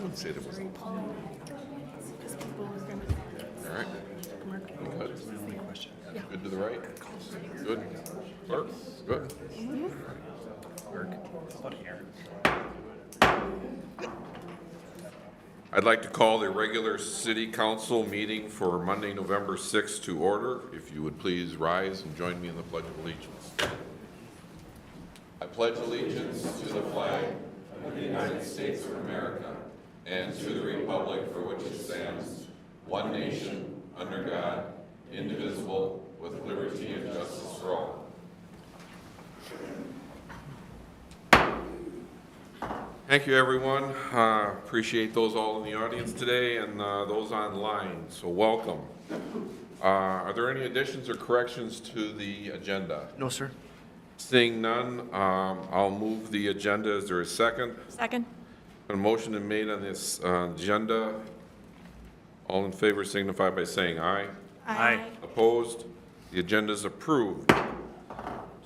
would say there was. All right. Good. Good to the right. Good. Clerk. Good. I'd like to call the regular city council meeting for Monday, November 6th to order. If you would please rise and join me in the Pledge of Allegiance. I pledge allegiance to the flag of the United States of America and to the republic for which it stands, one nation, under God, indivisible, with liberty and justice for all. Thank you, everyone. Appreciate those all in the audience today and those online, so welcome. Are there any additions or corrections to the agenda? No, sir. Seeing none, I'll move the agenda. Is there a second? Second. A motion is made on this agenda. All in favor signify by saying aye. Aye. Opposed? The agenda is approved.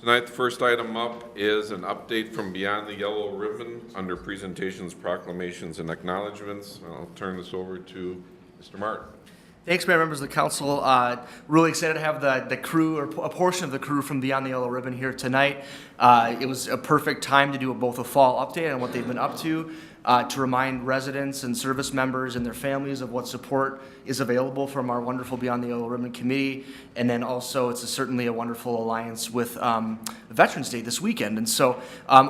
Tonight, the first item up is an update from Beyond the Yellow Ribbon under presentations, proclamations, and acknowledgments. I'll turn this over to Mr. Martin. Thanks, Mayor, members of the council. Really excited to have the crew, or a portion of the crew from Beyond the Yellow Ribbon here tonight. It was a perfect time to do both a fall update on what they've been up to remind residents and service members and their families of what support is available from our wonderful Beyond the Yellow Ribbon committee. And then also it's certainly a wonderful alliance with Veterans Day this weekend. And so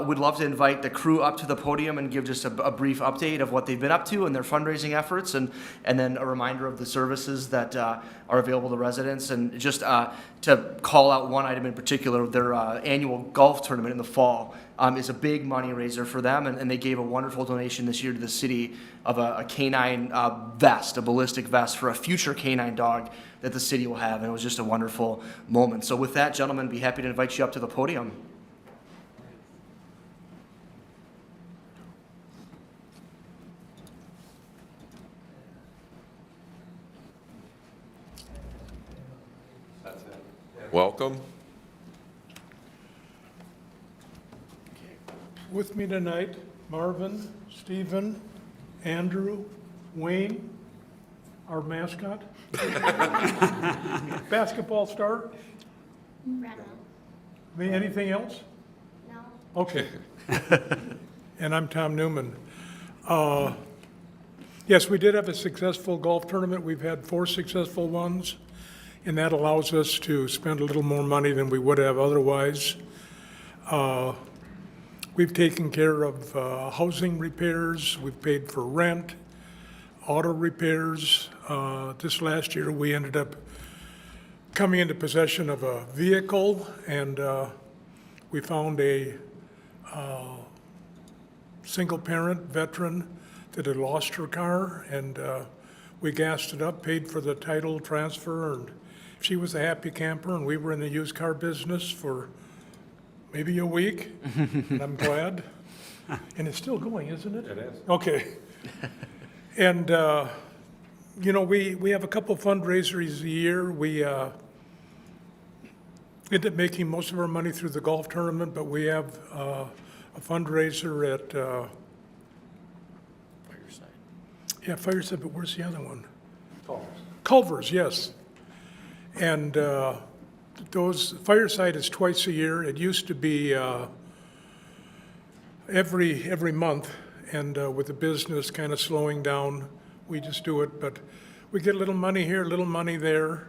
we'd love to invite the crew up to the podium and give just a brief update of what they've been up to and their fundraising efforts, and then a reminder of the services that are available to residents. And just to call out one item in particular, their annual golf tournament in the fall is a big money raiser for them, and they gave a wonderful donation this year to the city of a canine vest, a ballistic vest for a future canine dog that the city will have, and it was just a wonderful moment. So with that, gentlemen, be happy to invite you up to the podium. Welcome. With me tonight, Marvin, Stephen, Andrew, Wayne, our mascot, basketball star. Anything else? No. Okay. And I'm Tom Newman. Yes, we did have a successful golf tournament. We've had 4 successful ones, and that allows us to spend a little more money than we would have otherwise. We've taken care of housing repairs, we've paid for rent, auto repairs. This last year, we ended up coming into possession of a vehicle, and we found a single-parent veteran that had lost her car, and we gassed it up, paid for the title transfer, and she was a happy camper, and we were in the used car business for maybe a week, and I'm glad. And it's still going, isn't it? It is. Okay. And, you know, we have a couple fundraisers a year. We end up making most of our money through the golf tournament, but we have a fundraiser at Fireside. yeah, Fireside, but where's the other one? Culver's, yes. And those, Fireside is twice a year. It used to be every month, and with the business kind of slowing down, we just do it. But we get a little money here, a little money there.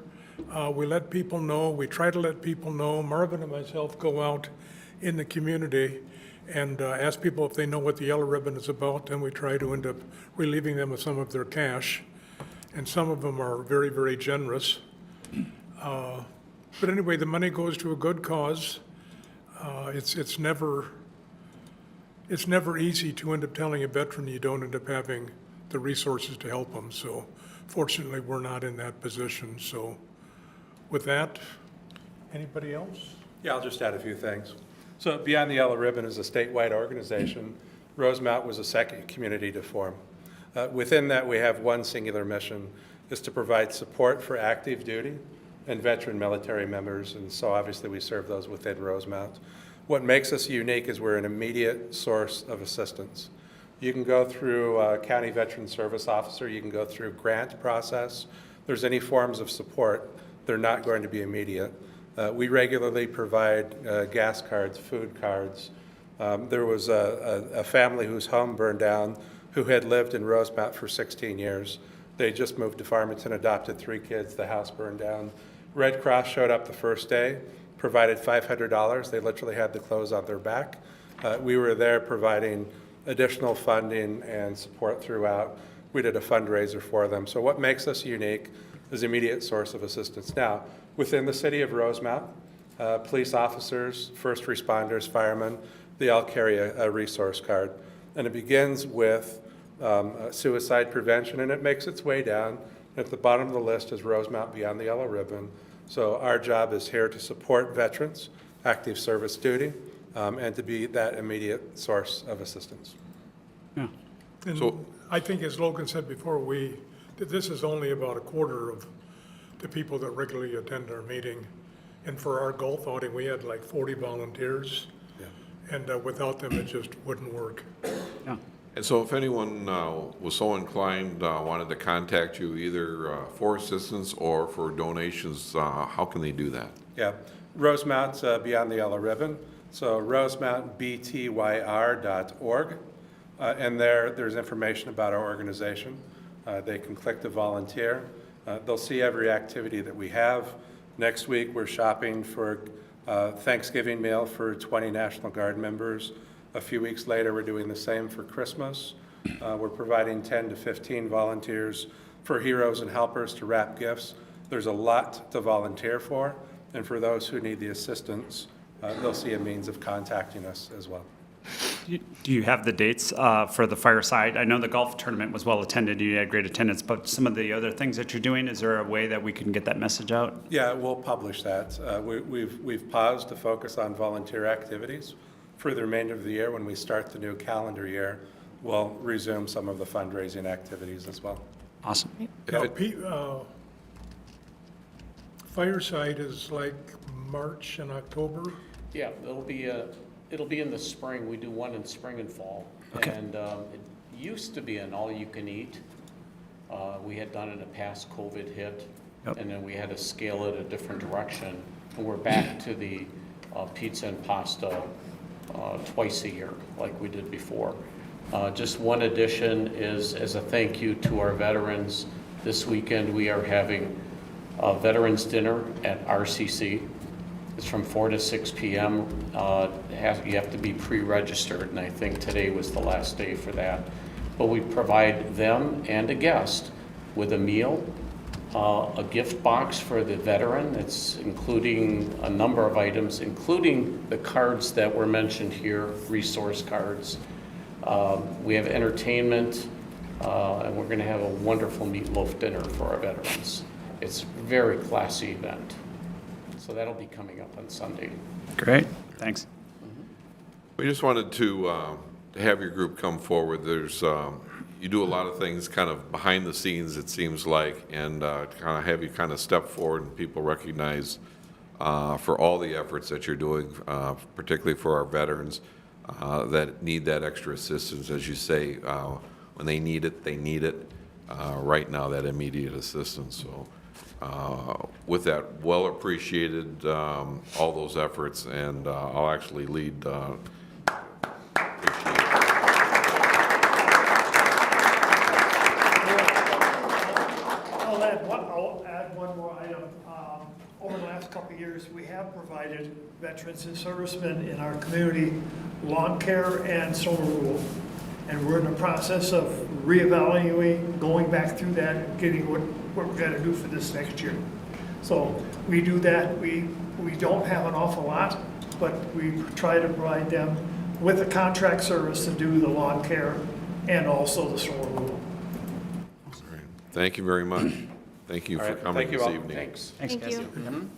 We let people know. We try to let people know. Marvin and myself go out in the community and ask people if they know what the Yellow Ribbon is about, and we try to end up relieving them of some of their cash. And some of them are very, very generous. But anyway, the money goes to a good cause. It's never easy to end up telling a veteran you don't end up having the resources to help them. So fortunately, we're not in that position. So with that, anybody else? Yeah, I'll just add a few things. So Beyond the Yellow Ribbon is a statewide organization. Rosemount was the second community to form. Within that, we have one singular mission, is to provide support for active duty and veteran military members, and so obviously we serve those within Rosemount. What makes us unique is we're an immediate source of assistance. You can go through County Veteran Service Officer, you can go through grant process. There's any forms of support, they're not going to be immediate. We regularly provide gas cards, food cards. There was a family whose home burned down who had lived in Rosemount for 16 years. They just moved to Farmington, adopted 3 kids, the house burned down. Red Cross showed up the first day, provided $500. They literally had the clothes on their back. We were there providing additional funding and support throughout. We did a fundraiser for them. So what makes us unique is immediate source of assistance. Now, within the city of Rosemount, police officers, first responders, firemen, they all carry a resource card. And it begins with suicide prevention, and it makes its way down. At the bottom of the list is Rosemount Beyond the Yellow Ribbon. So our job is here to support veterans, active service duty, and to be that immediate source of assistance. And So- I think, as Logan said before, that this is only about a quarter of the people that regularly attend our meeting. And for our golf outing, we had like 40 volunteers. And without them, it just wouldn't work. And so if anyone was so inclined, wanted to contact you either for assistance or for donations, how can they do that? Yeah, Rosemount's Beyond the Yellow Ribbon. So rosemountbtyr.org. And there's information about our organization. They can click to volunteer. They'll see every activity that we have. Next week, we're shopping for Thanksgiving meal for 20 National Guard members. A few weeks later, we're doing the same for Christmas. We're providing 10 to 15 volunteers for heroes and helpers to wrap gifts. There's a lot to volunteer for, and for those who need the assistance, they'll see a means of contacting us as well. Do you have the dates for the fireside? I know the golf tournament was well attended, you had great attendance, but some of the other things that you're doing, is there a way that we can get that message out? Yeah, we'll publish that. We've paused to focus on volunteer activities. For the remainder of the year, when we start the new calendar year, we'll resume some of the fundraising activities as well. Awesome. Now, Fireside is like March and October. Yeah, it'll be in the spring. We do one in spring and fall. Okay. And it used to be an all-you-can-eat. We had done it in the past, COVID hit. Yep. And then we had to scale it a different direction. And we're back to the pizza and pasta twice a year, like we did before. Just one addition is, as a thank you to our veterans, this weekend we are having a veterans dinner at RCC. It's from 4 to 6 p.m. You have to be pre-registered, and I think today was the last day for that. But we provide them and a guest with a meal, a gift box for the veteran. It's including a number of items, including the cards that were mentioned here, resource cards. We have entertainment, and we're going to have a wonderful meatloaf dinner for our veterans. It's a very classy event. So that'll be coming up on Sunday. Great, thanks. We just wanted to have your group come forward. There's, you do a lot of things kind of behind the scenes, it seems like, and kind of have you kind of step forward and people recognize for all the efforts that you're doing, particularly for our veterans that need that extra assistance. As you say, when they need it, they need it. Right now, that immediate assistance. So with that, well appreciated, all those efforts, and I'll actually lead. I'll add one more item. Over the last couple of years, we have provided veterans and servicemen in our community lawn care and snow removal. And we're in the process of reevaluating, going back through that, getting what we're going to do for this next year. So we do that. We don't have an awful lot, but we try to provide them with a contract service to do the lawn care and also the snow removal. Thank you very much. Thank you All for right, coming thank you this all. evening. Thanks. Thanks, Thank guys. you.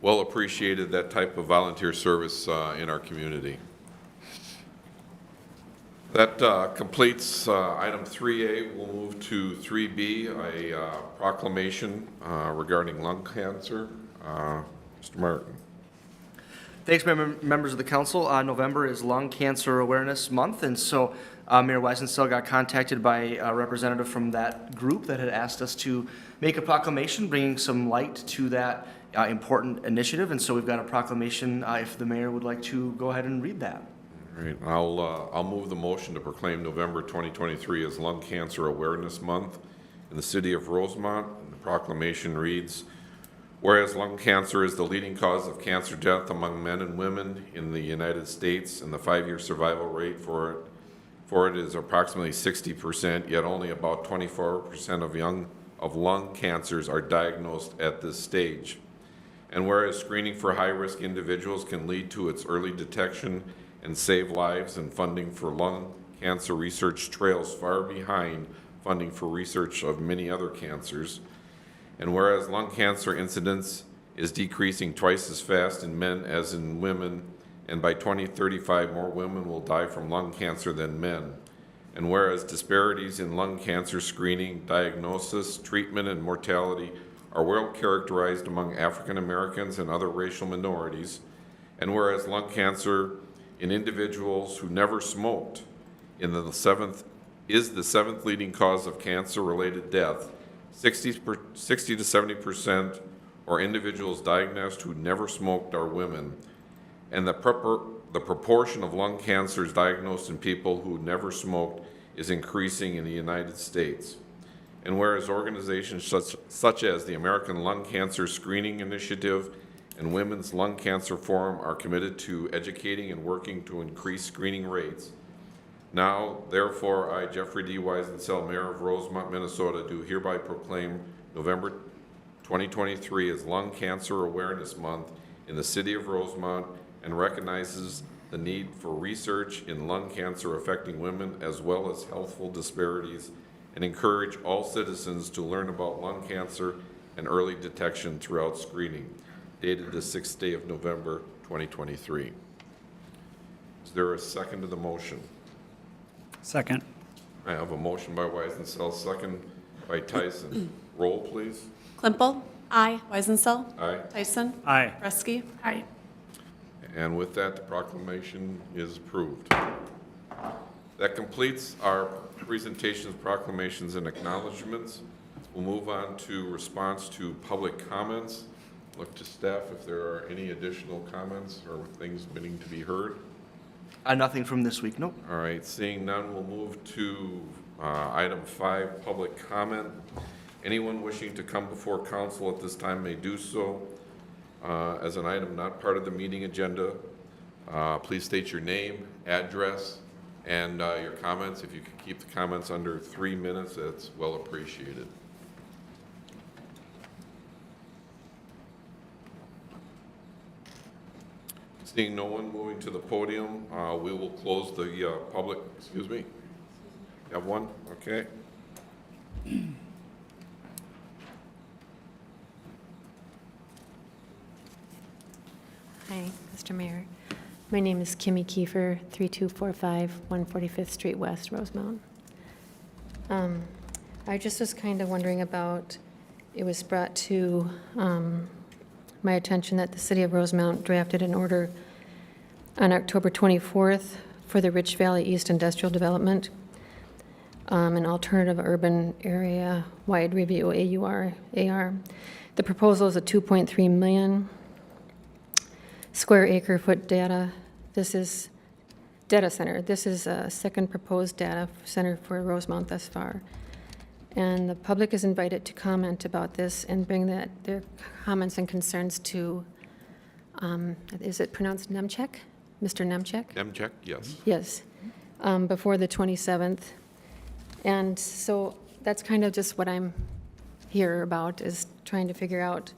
Well appreciated, that type of volunteer service in our community. That completes item 3A. We'll move to 3B, a proclamation regarding lung cancer. Mr. Martin. Thanks, members of the council. November is Lung Cancer Awareness Month, and so Mayor Weisenfeld got contacted by a representative from that group that had asked us to make a proclamation bringing some light to that important initiative, and so we've got a proclamation, if the mayor would like to go ahead and read that. All right, I'll move the motion to proclaim November 2023 as Lung Cancer Awareness Month in the city of Rosemount. And the proclamation reads, whereas lung cancer is the leading cause of cancer death among men and women in the United States, and the 5-year survival rate for it is approximately 60%, yet only about 24% of lung cancers are diagnosed at this stage. And whereas screening for high-risk individuals can lead to its early detection and save lives, and funding for lung cancer research trails far behind funding for research of many other cancers. And whereas lung cancer incidence is decreasing twice as fast in men as in women, and by 2035 more women will die from lung cancer than men. And whereas disparities in lung cancer screening, diagnosis, treatment, and mortality are well characterized among African Americans and other racial minorities, and whereas lung cancer in individuals who never smoked is the seventh leading cause of cancer-related death, 60 to 70% or individuals diagnosed who never smoked are women, and the proportion of lung cancers diagnosed in people who never smoked is increasing in the United States. And whereas organizations such as the American Lung Cancer Screening Initiative and Women's Lung Cancer Forum are committed to educating and working to increase screening rates. Now, therefore, I, Jeffrey D. Weisenfeld, Mayor of Rosemount, Minnesota, do hereby proclaim November 2023 as Lung Cancer Awareness Month in the city of Rosemount, and recognizes the need for research in lung cancer affecting women as well as healthful disparities, and encourage all citizens to learn about lung cancer and early detection throughout screening. Dated the 6th day of November 2023. Is there a second to the motion? Second. I have a motion by Weisenfeld, second by Tyson. Roll, please. Klimple. Aye. Weisenfeld. Aye. Tyson. Aye. Reski. Aye. And with that, the proclamation is approved. That completes our presentations, proclamations, and acknowledgements. We'll move on to response to public comments. Look to staff if there are any additional comments or things needing to be heard. Nothing from this week, nope. All right, seeing none, we'll move to item 5, public comment. Anyone wishing to come before council at this time may do so as an item not part of the meeting agenda. Please state your name, address, and your comments. If you could keep the comments under 3 minutes, that's well appreciated. Seeing no one moving to the podium, we will close the public, excuse me. You have one? Okay. Hi, Mr. Mayor. My name is Kimmy Kiefer, 3245 145th Street West, Rosemount. I just was kind of wondering about, it was brought to my attention that the city of Rosemount drafted an order on October 24th for the Rich Valley East Industrial Development, an alternative urban area wide review, AR. The proposal is a 2.3 million square acre foot data. This is data center. This is a second proposed data center for Rosemount thus far. And the public is invited to comment about this and bring their comments and concerns to, is it pronounced Nemchek? Mr. Nemchek? Nemchek, yes. Yes, before the 27th. And so that's kind of just what I'm here about, is trying to figure out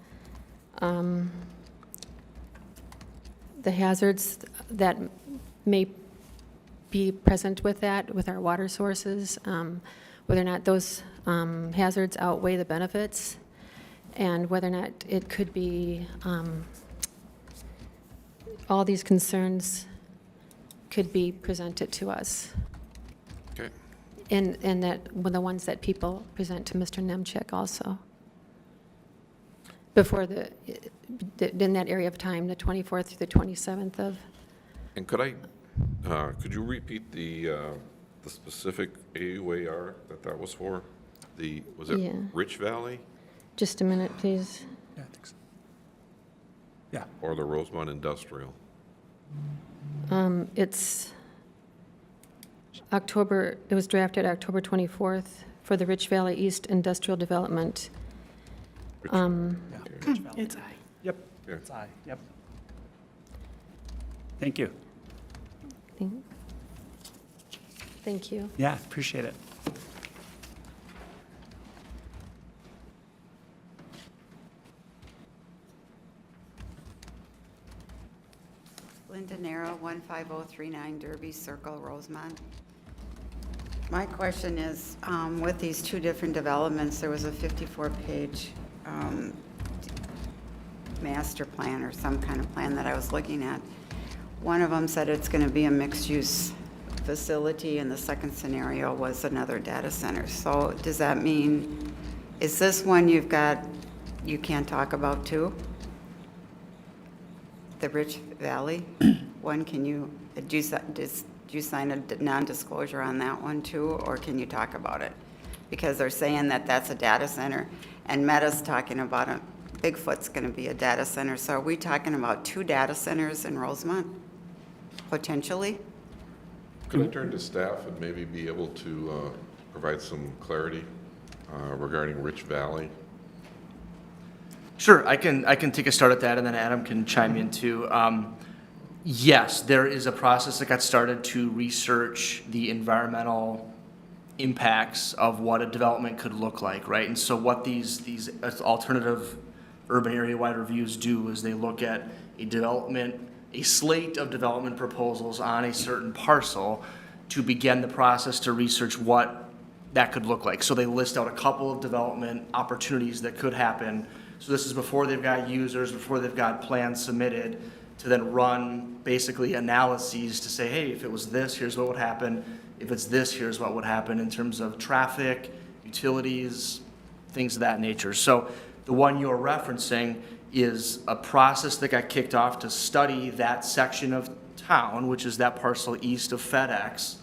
the hazards that may be present with that, with our water sources, whether or not those hazards outweigh the benefits, and whether or not it could be, all these concerns could be presented to us. Okay. And that, the ones that people present to Mr. Nemchek also. Before in that area of time, the 24th through the 27th of, And could you repeat the specific AUAR that was for? Was it Yeah. Rich Valley just a minute, please. Yeah, I think so. Yeah. or the Rosemount Industrial? It's October, it was drafted October 24th for the Rich Valley East Industrial Development. It's I. Yep. Yeah. It's I. Yep. Thank you. Thank you. Yeah, appreciate it. Linda Nero, 15039 Derby Circle, Rosemount. My question is, with these two different developments, there was a 54-page master plan or some kind of plan that I was looking at. One of them said it's going to be a mixed-use facility, and the second scenario was another data center. So does that mean, is this one you've got, you can't talk about too? The Rich Valley one, can you, do you sign a non-disclosure on that one too, or can you talk about it? Because they're saying that that's a data center, and Meta's talking about a, Bigfoot's going to be a data center. So are we talking about 2 data centers in Rosemount, potentially? Could I turn to staff and maybe be able to provide some clarity regarding Rich Valley? Sure, I can take a start at that, and then Adam can chime in too. Yes, there is a process that got started to research the environmental impacts of what a development could look like, right? And so what these alternative urban area-wide reviews do is they look at a slate of development proposals on a certain parcel to begin the process to research what that could look like. So they list out a couple of development opportunities that could happen. So this is before they've got users, before they've got plans submitted, to then run basically analyses to say, hey, if it was this, here's what would happen. If it's this, here's what would happen in terms of traffic, utilities, things of that nature. So the one you're referencing is a process that got kicked off to study that section of town, which is that parcel east of FedEx,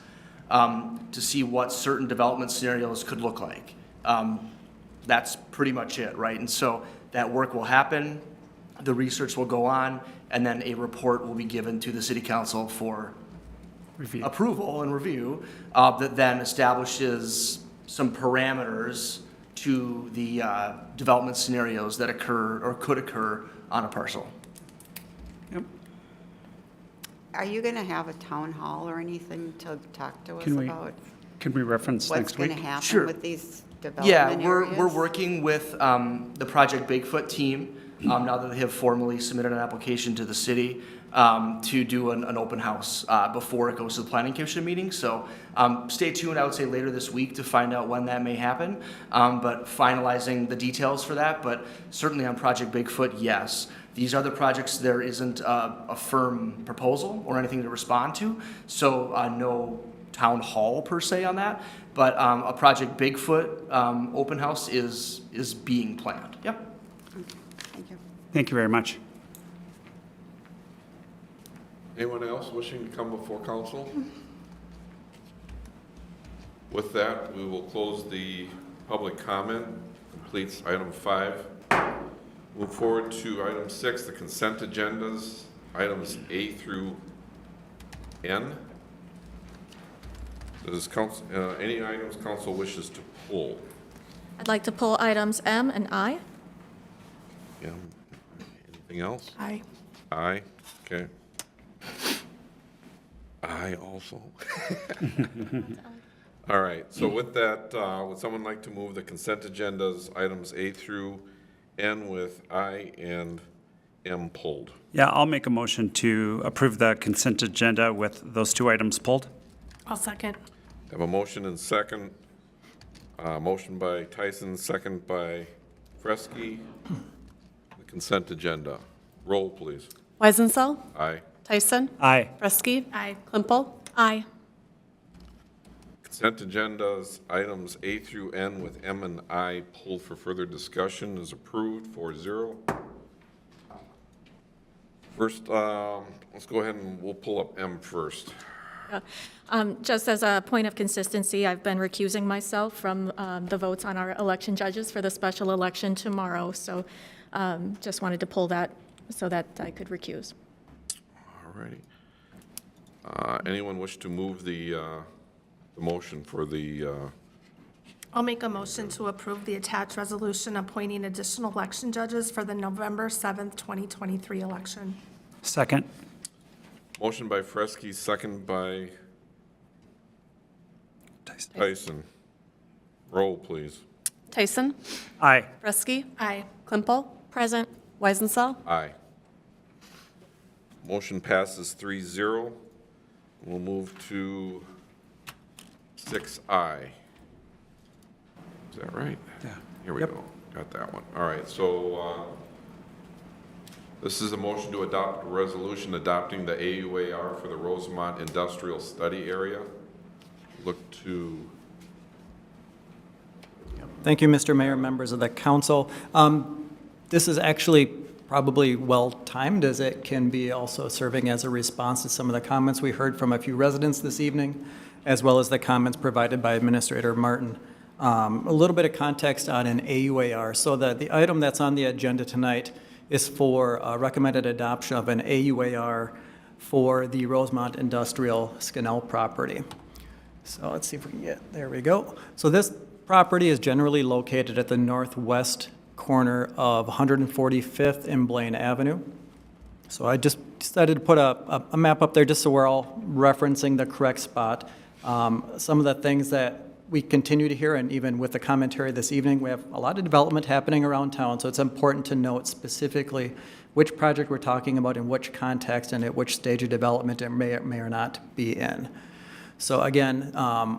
to see what certain development scenarios could look like. That's pretty much it, right? And so that work will happen, the research will go on, and then a report will be given to the city council for Review. approval and review that then establishes some parameters to the development scenarios that occur or could occur on a parcel. Yep. Are you going to have a town hall or anything to talk to us Can we about Can we reference what's next going week? to happen Sure. with these Yeah, development we're areas? working with the Project Bigfoot team, now that they have formally submitted an application to the city, to do an open house before it goes to the planning commission meeting. So stay tuned, I would say later this week, to find out when that may happen, but finalizing the details for that. But certainly on Project Bigfoot, yes. These other projects, there isn't a firm proposal or anything to respond to, so no town hall per se on that, but a Project Bigfoot open house is being planned. Yep. Thank you. Thank you very much. Anyone else wishing to come before council? With that, we will close the public comment, completes item 5. Move forward to item 6, the consent agendas, items A through N. Does council, any items council wishes to pull? I'd like to pull items M and I. Yeah. Anything else? I. Aye, okay. Aye also. All right, so with that, would someone like to move the consent agendas, items A through N with I and M pulled? Yeah, I'll make a motion to approve the consent agenda with those 2 items pulled. I'll second. Have a motion and second. Motion by Tyson, second by Fresky. The consent agenda. Roll, please. Weisenthal. Aye. Tyson. Aye. Fresky. Aye. Klimpel. Aye. Consent agendas, items A through N with M and I pulled for further discussion is approved 4-0. First, let's go ahead and we'll pull up M first. Just as a point of consistency, I've been recusing myself from the votes on our election judges for the special election tomorrow, so just wanted to pull that so that I could recuse. All righty. Anyone wish to move the motion for the, I'll make a motion to approve the attached resolution appointing additional election judges for the November 7th, 2023 election. Second. motion by Fresky, second by Tyson. Roll, please. Tyson? Aye. Bresky? Aye. Klimple? Present. Weisenthal? Aye. Motion passes 3-0. We'll move to 6I. Is that right? Yeah. Here we go. Got that one. All right, so this is a motion to adopt a resolution adopting the AUAR for the Rosemount Industrial Study Area. Look to, Thank you, Mr. Mayor, members of the council. This is actually probably well-timed, as it can be also serving as a response to some of the comments we heard from a few residents this evening, as well as the comments provided by Administrator Martin. A little bit of context on an AUAR. So the item that's on the agenda tonight is for recommended adoption of an AUAR for the Rosemount Industrial Scannell property. So let's see if we can get, there we go. So this property is generally located at the northwest corner of 145th and Blaine Avenue. So I just decided to put a map up there just so we're all referencing the correct spot. Some of the things that we continue to hear, and even with the commentary this evening, we have a lot of development happening around town, so it's important to note specifically which project we're talking about, in which context, and at which stage of development it may or may not be in. So again,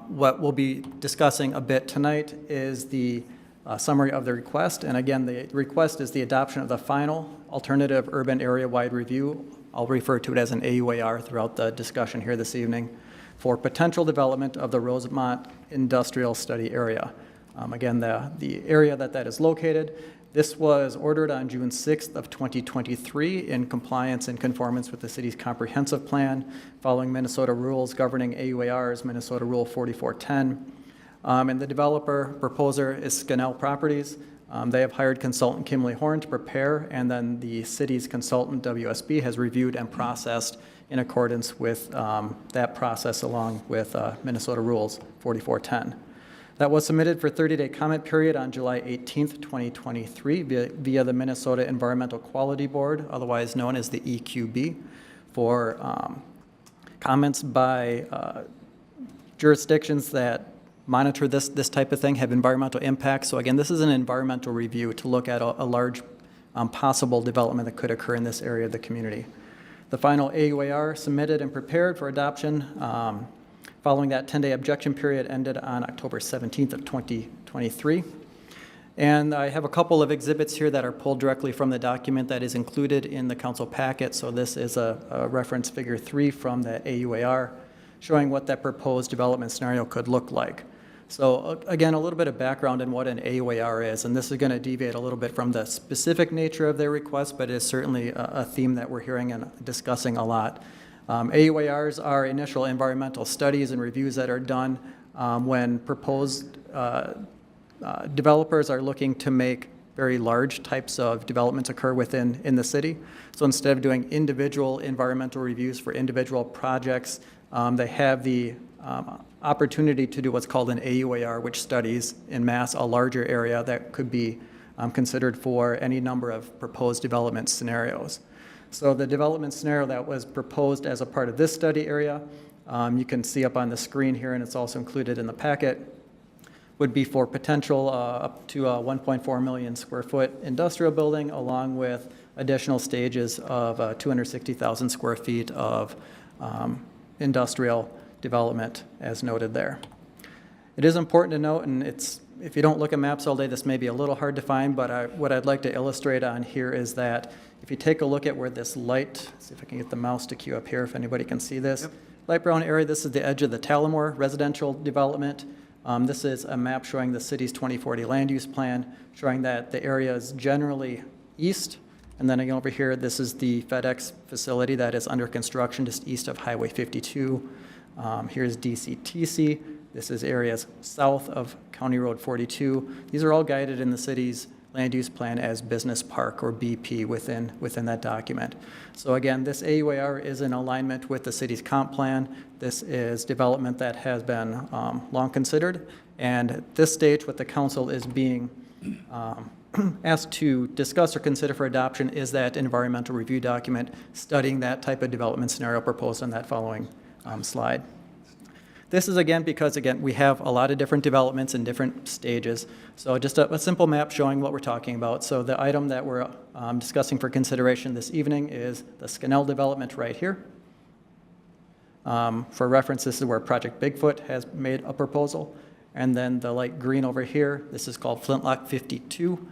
what we'll be discussing a bit tonight is the summary of the request. And again, the request is the adoption of the final alternative urban area-wide review. I'll refer to it as an AUAR throughout the discussion here this evening, for potential development of the Rosemount Industrial Study Area. Again, the area that is located. This was ordered on June 6th of 2023 in compliance and conformance with the city's comprehensive plan, following Minnesota rules governing AUARs, Minnesota Rule 4410. And the developer proposer is Scannell Properties. They have hired consultant Kimley Horn to prepare, and then the city's consultant WSB has reviewed and processed in accordance with that process along with Minnesota Rules 4410. That was submitted for 30-day comment period on July 18th, 2023 via the Minnesota Environmental Quality Board, otherwise known as the EQB, for comments by jurisdictions that monitor this type of thing, have environmental impacts. So again, this is an environmental review to look at a large possible development that could occur in this area of the community. The final AUAR submitted and prepared for adoption following that 10-day objection period ended on October 17th of 2023. And I have a couple of exhibits here that are pulled directly from the document that is included in the council packet. So this is a reference figure 3 from the AUAR showing what that proposed development scenario could look like. So again, a little bit of background on what an AUAR is, and this is going to deviate a little bit from the specific nature of their request, but it is certainly a theme that we're hearing and discussing a lot. AUARs are initial environmental studies and reviews that are done when proposed developers are looking to make very large types of developments occur in the city. So instead of doing individual environmental reviews for individual projects, they have the opportunity to do what's called an AUAR, which studies en masse a larger area that could be considered for any number of proposed development scenarios. So the development scenario that was proposed as a part of this study area, you can see up on the screen here, and it's also included in the packet, would be for potential up to a 1.4 million square foot industrial building, along with additional stages of 260,000 square feet of industrial development, as noted there. It is important to note, and if you don't look at maps all day, this may be a little hard to find, but what I'd like to illustrate on here is that if you take a look at where this light, see if I can get the mouse to cue up here, if anybody can see this. Yep. Light brown area, this is the edge of the Talamore residential development. This is a map showing the city's 2040 land use plan, showing that the area is generally east And then again over here, this is the FedEx facility that is under construction just east of Highway 52. Here's DCTC. This is areas south of County Road 42. These are all guided in the city's land use plan as business park or BP within that document. So again, this AUAR is in alignment with the city's comp plan. This is development that has been long considered. And at this stage, what the council is being asked to discuss or consider for adoption is that environmental review document studying that type of development scenario proposed on that following slide. This is again because, again, we have a lot of different developments in different stages. So just a simple map showing what we're talking about. So the item that we're discussing for consideration this evening is the Scannell development right here. For reference, this is where Project Bigfoot has made a proposal. And then the light green over here, this is called Flintlock 52.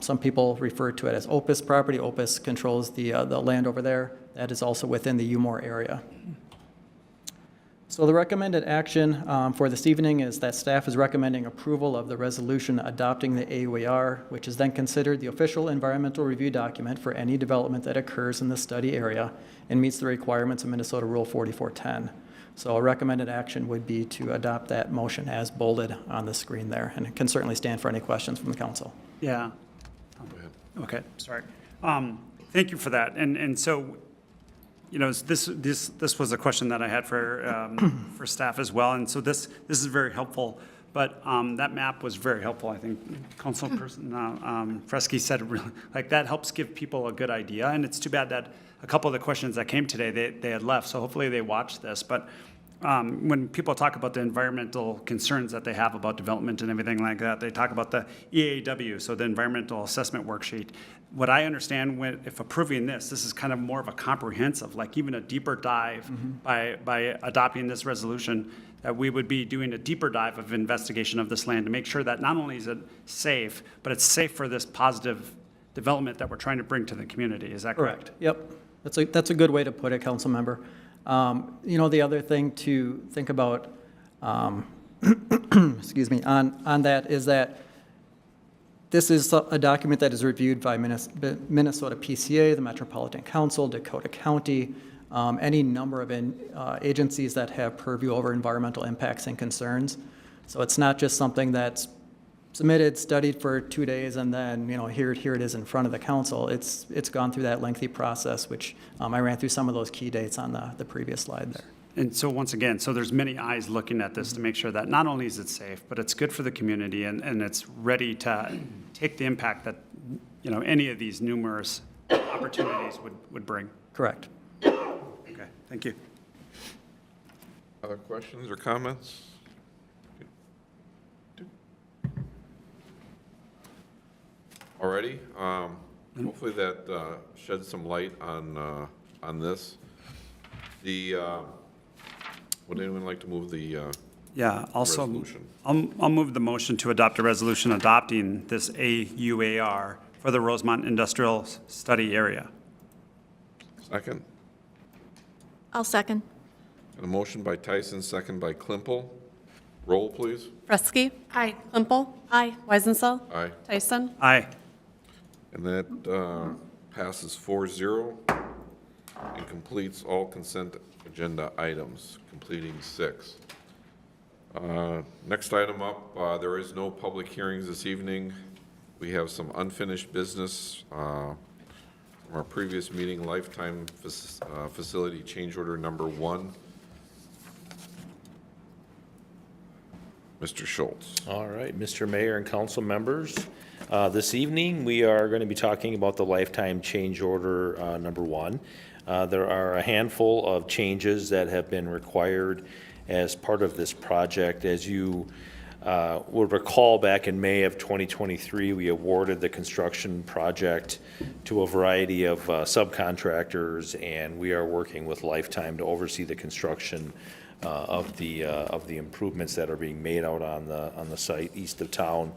Some people refer to it as Opus property. Opus controls the land over there. That is also within the Umore area. So the recommended action for this evening is that staff is recommending approval of the resolution adopting the AUAR, which is then considered the official environmental review document for any development that occurs in the study area and meets the requirements of Minnesota Rule 4410. So a recommended action would be to adopt that motion as bolded on the screen there, and it can certainly stand for any questions from the council. Yeah. Okay, sorry. Thank you for that. And so, you know, this was a question that I had for staff as well, and so this is very helpful. But that map was very helpful. I think Councilperson Fresky said really, like, that helps give people a good idea. And it's too bad that a couple of the questions that came today they had left. So hopefully they watched this. But when people talk about the environmental concerns that they have about development and everything like that, they talk about the EAW, so the Environmental Assessment Worksheet. What I understand, if approving this is kind of more of a comprehensive, like even a deeper dive by adopting this resolution, that we would be doing a deeper dive of investigation of this land to make sure that not only is it safe, but it's safe for this positive development that we're trying to bring to the community. Is that correct? Yep. That's a good way to put it, council member. You know, the other thing to think about, excuse me, on that is that this is a document that is reviewed by Minnesota PCA, the Metropolitan Council, Dakota County, any number of agencies that have purview over environmental impacts and concerns. So it's not just something that's submitted, studied for 2 days, and then, you know, here it is in front of the council. It's gone through that lengthy process, which I ran through some of those key dates on the previous slide there. And so once again, so there's many eyes looking at this to make sure that not only is it safe, but it's good for the community and it's ready to take the impact that, you know, any of these numerous opportunities would bring. Correct. Okay, thank you. Other questions or comments? Alrighty, hopefully that sheds some light on this. Would anyone like to move the Yeah, also, resolution? I'll move the motion to adopt a resolution adopting this AUAR for the Rosemount Industrial Study Area. Second? I'll second. And a motion by Tyson, second by Klimpel. Roll, please. Fresky? Aye. Klimpel? Aye. Weisenthal? Aye. Tyson? Aye. And that passes 4-0 and completes all consent agenda items, completing 6. Next item up, there is no public hearings this evening. We have some unfinished business from our previous meeting, lifetime facility change order number 1. Mr. Schultz. All right, Mr. Mayor and council members, this evening we are going to be talking about the lifetime change order number 1. There are a handful of changes that have been required as part of this project. As you will recall, back in May of 2023, we awarded the construction project to a variety of subcontractors, and we are working with Lifetime to oversee the construction of the improvements that are being made out on the site east of town.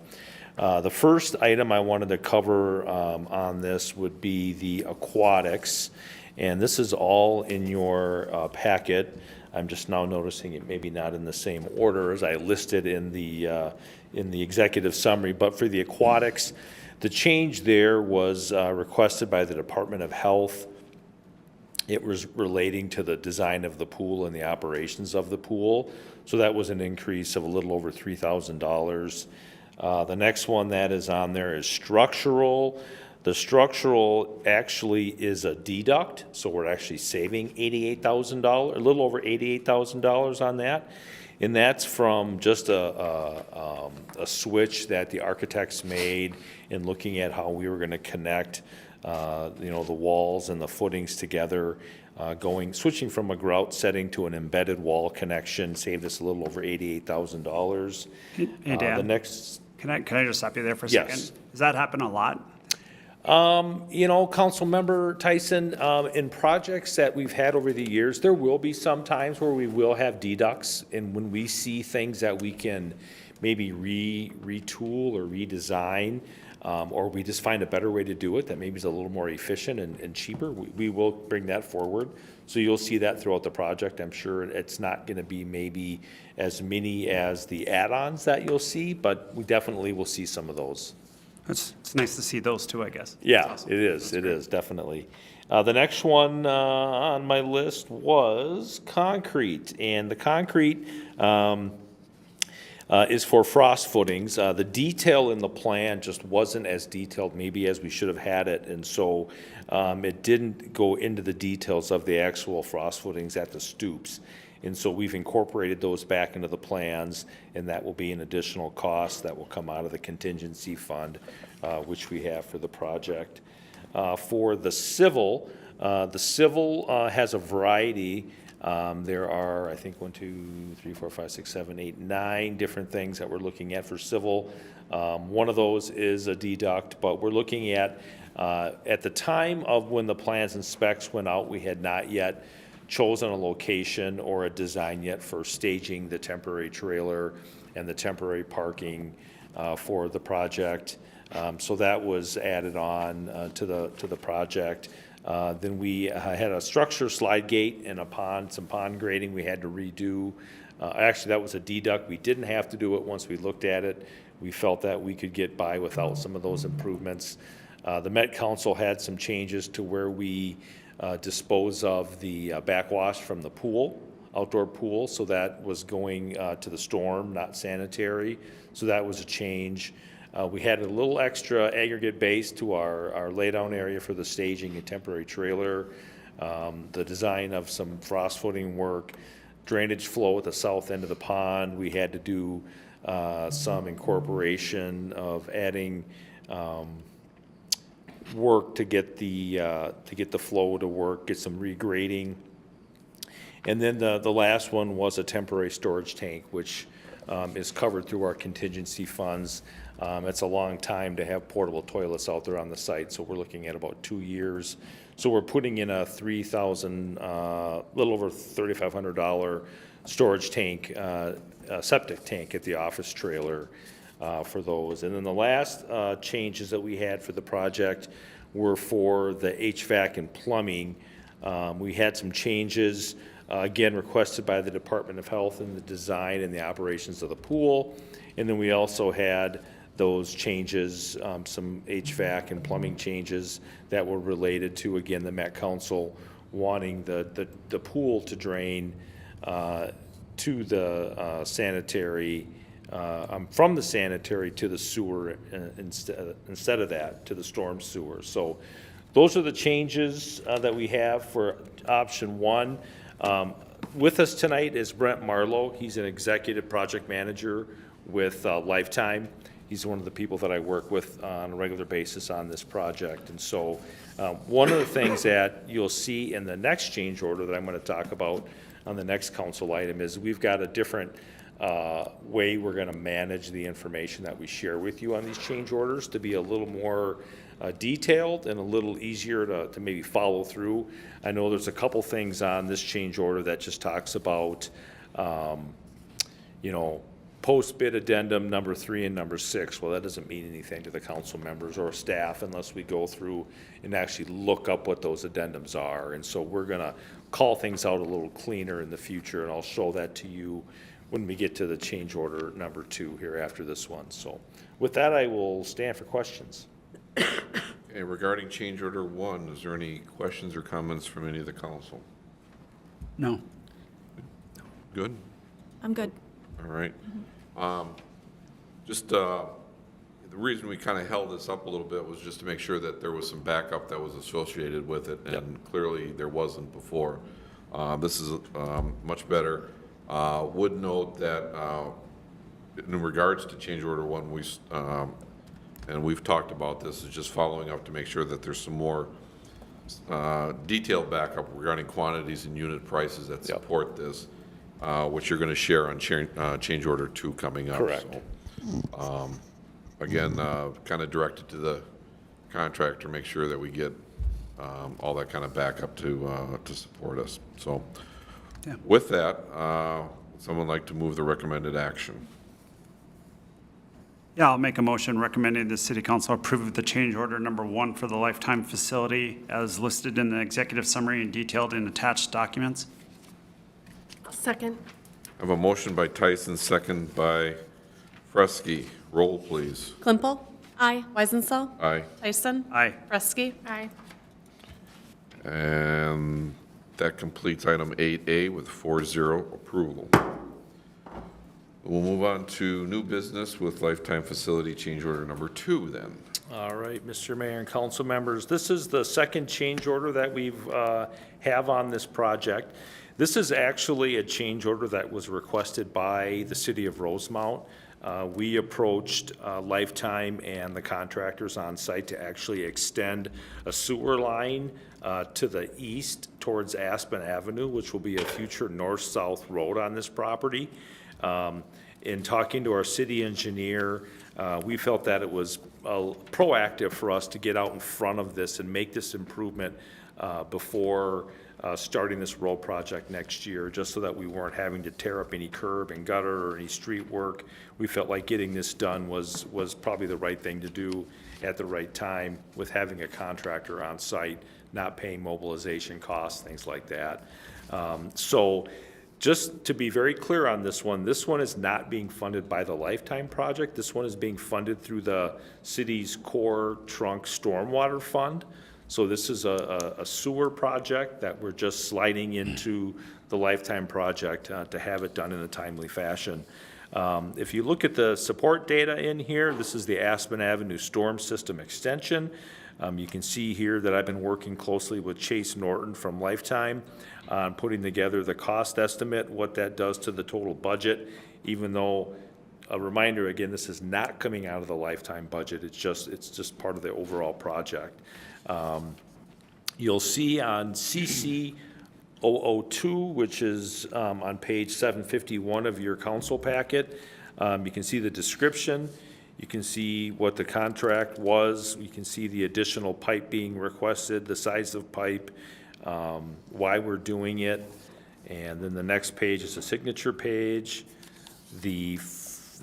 The first item I wanted to cover on this would be the aquatics, and this is all in your packet. I'm just now noticing it maybe not in the same order as I listed in the executive summary, but for the aquatics, The change there was requested by the Department of Health. It was relating to the design of the pool and the operations of the pool. So that was an increase of a little over $3,000. The next one that is on there is structural. The structural actually is a deduct, so we're actually saving $88,000, a little over $88,000 on that. And that's from just a switch that the architects made in looking at how we were going to connect, the walls and the footings together, switching from a grout setting to an embedded wall connection saved us a little over $88,000. Hey, Dan, The next, can I just stop you there for a Yes. second? Does that happen a lot? Councilmember Tyson, in projects that we've had over the years, there will be some times where we will have deducts, and when we see things that we can maybe retool or redesign, or we just find a better way to do it that maybe is a little more efficient and cheaper, we will bring that forward. So you'll see that throughout the project. I'm sure it's not going to be maybe as many as the add-ons that you'll see, but we definitely will see some of those. It's nice to see those too, I guess. Yeah, That's awesome. it is. It is, definitely. The next one on my list was concrete, and the concrete is for frost footings. The detail in the plan just wasn't as detailed maybe as we should have had it, and so it didn't go into the details of the actual frost footings at the stoops. And so we've incorporated those back into the plans, and that will be an additional cost that will come out of the contingency fund, which we have for the project. For the civil has a variety. There are, I think, 9 different things that we're looking at for civil. One of those is a deduct, but we're looking at the time of when the plans and specs went out, we had not yet chosen a location or a design yet for staging the temporary trailer and the temporary parking for the project. So that was added on to the project. Then we had a structure slide gate and a pond, some pond grading we had to redo. Actually, that was a deduct. We didn't have to do it once we looked at it. We felt that we could get by without some of those improvements. The Met Council had some changes to where we dispose of the backwash from the pool, outdoor pool, so that was going to the storm, not sanitary. So that was a change. We had a little extra aggregate base to our laydown area for the staging and temporary trailer, the design of some frost footing work, drainage flow at the south end of the pond. We had to do some incorporation of adding work to get the flow to work, get some regrading. And then the last one was a temporary storage tank, which is covered through our contingency funds. It's a long time to have portable toilets out there on the site, so we're looking at about 2 years. So we're putting in a little over $3,500 storage tank, septic tank at the office trailer for those. And then the last changes that we had for the project were for the HVAC and plumbing. We had some changes, again, requested by the Department of Health in the design and the operations of the pool. And then we also had those changes, some HVAC and plumbing changes that were related to, again, the Met Council wanting the pool to drain to the sanitary, from the sanitary to the sewer instead of that, to the storm sewer. So those are the changes that we have for option 1. With us tonight is Brent Marlowe. He's an executive project manager with Lifetime. He's one of the people that I work with on a regular basis on this project. And so one of the things that you'll see in the next change order that I'm going to talk about on the next council item is we've got a different way we're going to manage the information that we share with you on these change orders to be a little more detailed and a little easier to maybe follow through. I know there's a couple things on this change order that just talks about, post-bid addendum number 3 and number 6. Well, that doesn't mean anything to the council members or staff unless we go through and actually look up what those addendums are. And so we're going to call things out a little cleaner in the future, and I'll show that to you when we get to the change order number 2 here after this one. So with that, I will stand for questions. Okay, regarding change order 1, is there any questions or comments from any of the council? No. Good? I'm good. All right. Just, the reason we kind of held this up a little bit was just to make sure that there was some backup that was associated with it, and clearly there wasn't before. This is much better. Would note that in regards to change order 1, and we've talked about this, is just following up to make sure that there's some more detailed backup regarding quantities and unit prices that support this, which you're going to share on change order 2 coming up. Correct. So, again, kind of directed to the contractor, make sure that we get all that kind of backup to support us. So with that, someone like to move the recommended action? Yeah, I'll make a motion recommending the city council approve the change order number 1 for the Lifetime facility as listed in the executive summary and detailed in attached documents. Second. I have a motion by Tyson, second by Fresky. Roll, please. Klimpel. Aye. Weisenthal. Aye. Tyson. Aye. Fresky. Aye. And that completes item 8A with 4-0 approval. We'll move on to new business with Lifetime Facility change order number 2 then. All right, Mr. Mayor and council members, this is the second change order that we've have on this project. This is actually a change order that was requested by the city of Rosemount. We approached Lifetime and the contractors on site to actually extend a sewer line to the east towards Aspen Avenue, which will be a future north-south road on this property. In talking to our city engineer, we felt that it was proactive for us to get out in front of this and make this improvement before starting this road project next year, just so that we weren't having to tear up any curb and gutter or any street work. We felt like getting this done was probably the right thing to do at the right time with having a contractor on site, not paying mobilization costs, things like that. So just to be very clear on this one is not being funded by the Lifetime project. This one is being funded through the city's core trunk stormwater fund. So this is a sewer project that we're just sliding into the Lifetime project to have it done in a timely fashion. If you look at the support data in here, this is the Aspen Avenue Storm System Extension. You can see here that I've been working closely with Chase Norton from Lifetime on putting together the cost estimate, what that does to the total budget, even though, a reminder again, this is not coming out of the Lifetime budget. It's just part of the overall project. You'll see on CC 002, which is on page 751 of your council packet, you can see the description. You can see what the contract was. You can see the additional pipe being requested, the size of pipe, why we're doing it. And then the next page is a signature page. The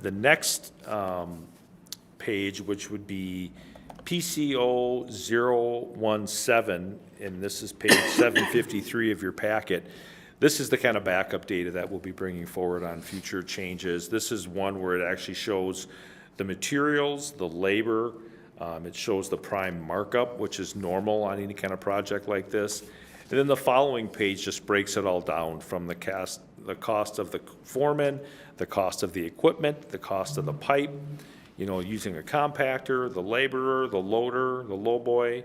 next page, which would be PCO 017, and this is page 753 of your packet. This is the kind of backup data that we'll be bringing forward on future changes. This is one where it actually shows the materials, the labor, it shows the prime markup, which is normal on any kind of project like this. And then the following page just breaks it all down from the cost of the foreman, the cost of the equipment, the cost of the pipe, using a compactor, the laborer, the loader, the lowboy,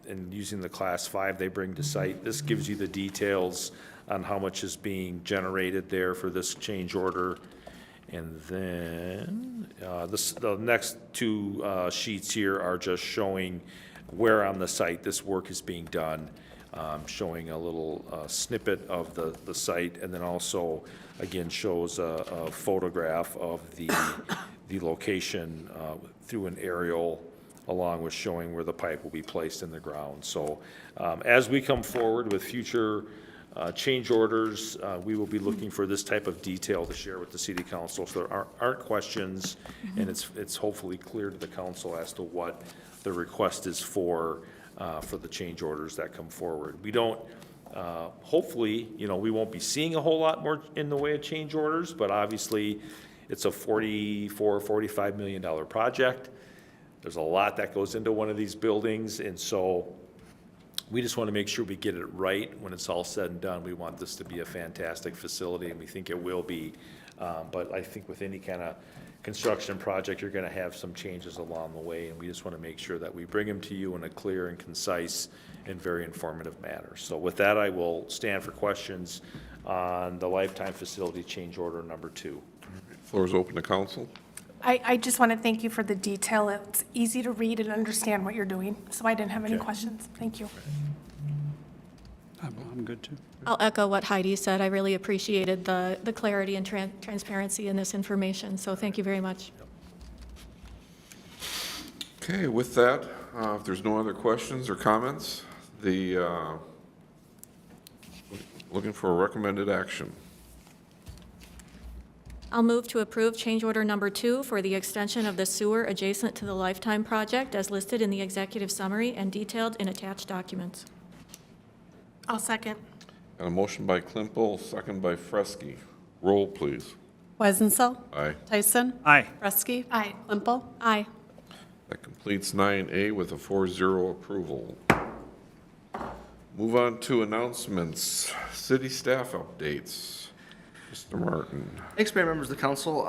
and using the class 5 they bring to site. This gives you the details on how much is being generated there for this change order. And then the next two sheets here are just showing where on the site this work is being done, showing a little snippet of the site, and then also, again, shows a photograph of the location through an aerial, along with showing where the pipe will be placed in the ground. So as we come forward with future change orders, we will be looking for this type of detail to share with the city council, so there aren't questions, and it's hopefully clear to the council as to what the request is for the change orders that come forward. We don't, hopefully, we won't be seeing a whole lot more in the way of change orders, but obviously it's a $44, $45 million project. There's a lot that goes into one of these buildings, and so we just want to make sure we get it right when it's all said and done. We want this to be a fantastic facility, and we think it will be. But I think with any kind of construction project, you're going to have some changes along the way, and we just want to make sure that we bring them to you in a clear and concise and very informative manner. So with that, I will stand for questions on the lifetime facility change order number 2. Floor is open to council. I just want to thank you for the detail. It's easy to read and understand what you're doing, so I didn't have any questions. Thank you. I'm good too. I'll echo what Heidi said. I really appreciated the clarity and transparency in this information, so thank you very much. Okay, with that, if there's no other questions or comments, looking for a recommended action. I'll move to approve change order number 2 for the extension of the sewer adjacent to the Lifetime project as listed in the executive summary and detailed in attached documents. I'll second. Got a motion by Klimpel, second by Fresky. Roll, please. Weisenthal. Aye. Tyson. Aye. Fresky. Aye. Plimpel. Aye. That completes 9A with a 4-0 approval. Move on to announcements. City staff updates. Mr. Martin. Thanks, Mayor, members of the council.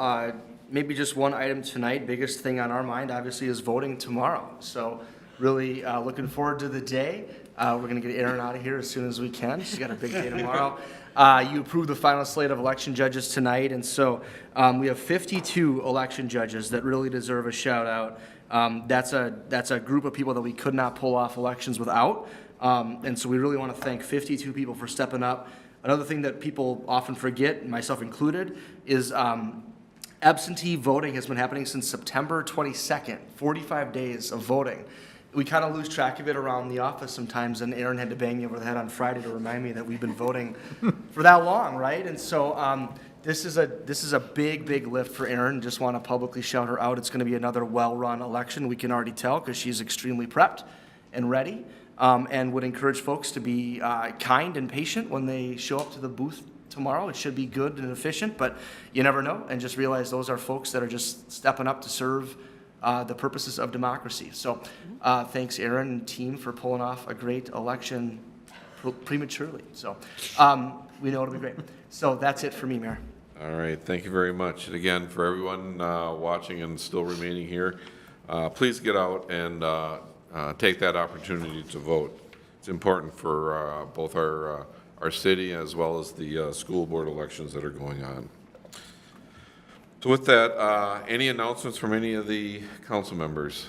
Maybe just one item tonight. Biggest thing on our mind, obviously, is voting tomorrow. So really looking forward to the day. We're going to get Erin out of here as soon as we can. She's got a big day tomorrow. You approved the final slate of election judges tonight, and so we have 52 election judges that really deserve a shout out. That's a group of people that we could not pull off elections without, and so we really want to thank 52 people for stepping up. Another thing that people often forget, myself included, is absentee voting has been happening since September 22nd, 45 days of voting. We kind of lose track of it around the office sometimes, and Erin had to bang me over the head on Friday to remind me that we've been voting for that long, right? And so this is a big lift for Erin. Just want to publicly shout her out. It's going to be another well-run election. We can already tell because she's extremely prepped and ready, and would encourage folks to be kind and patient when they show up to the booth tomorrow. It should be good and efficient, but you never know, and just realize those are folks that are just stepping up to serve the purposes of democracy. So thanks, Erin and team, for pulling off a great election prematurely. So we know it'll be great. So that's it for me, Mayor. All right, thank you very much. And again, for everyone watching and still remaining here, please get out and take that opportunity to vote. It's important for both our city as well as the school board elections that are going on. So with that, any announcements from any of the council members?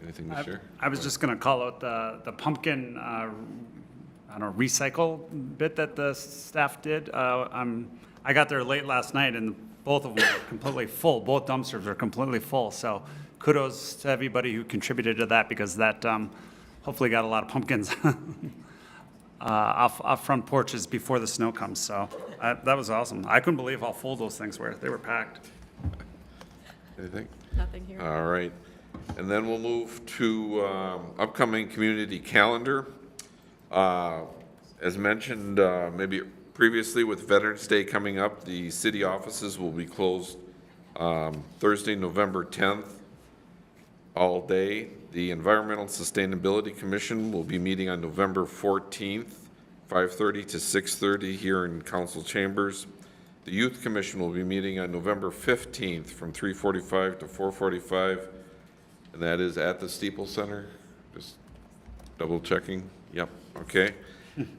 Anything to share? I was just going to call out the pumpkin, recycle bit that the staff did. I got there late last night, and both of them were completely full. Both dumpsters are completely full. So kudos to everybody who contributed to that, because that hopefully got a lot of pumpkins off front porches before the snow comes. So that was awesome. I couldn't believe how full those things were. They were packed. Anything? Nothing here. All right. And then we'll move to upcoming community calendar. As mentioned, maybe previously with Veterans Day coming up, the city offices will be closed Thursday, November 10th, all day. The Environmental Sustainability Commission will be meeting on November 14th, 5:30 to 6:30 here in council chambers. The Youth Commission will be meeting on November 15th from 3:45 to 4:45, and that is at the Steeple Center. Just double checking. Yep, okay.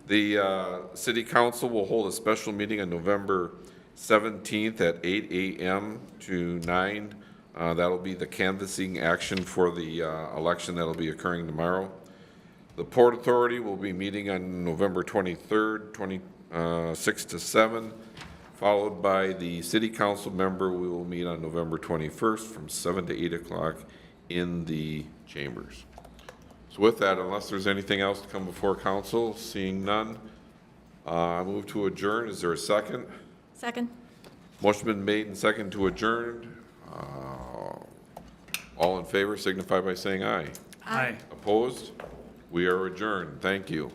The City Council will hold a special meeting on November 17th at 8 a.m. to 9. That'll be the canvassing action for the election that'll be occurring tomorrow. The Port Authority will be meeting on November 23rd, 6 to 7. Followed by the city council member. We will meet on November 21st from 7 to 8 o'clock in the chambers. So with that, unless there's anything else to come before council, seeing none, I move to adjourn. Is there a second? Second. Motion been made and second to adjourn. All in favor signify by saying aye. Aye. Opposed? We are adjourned. Thank you.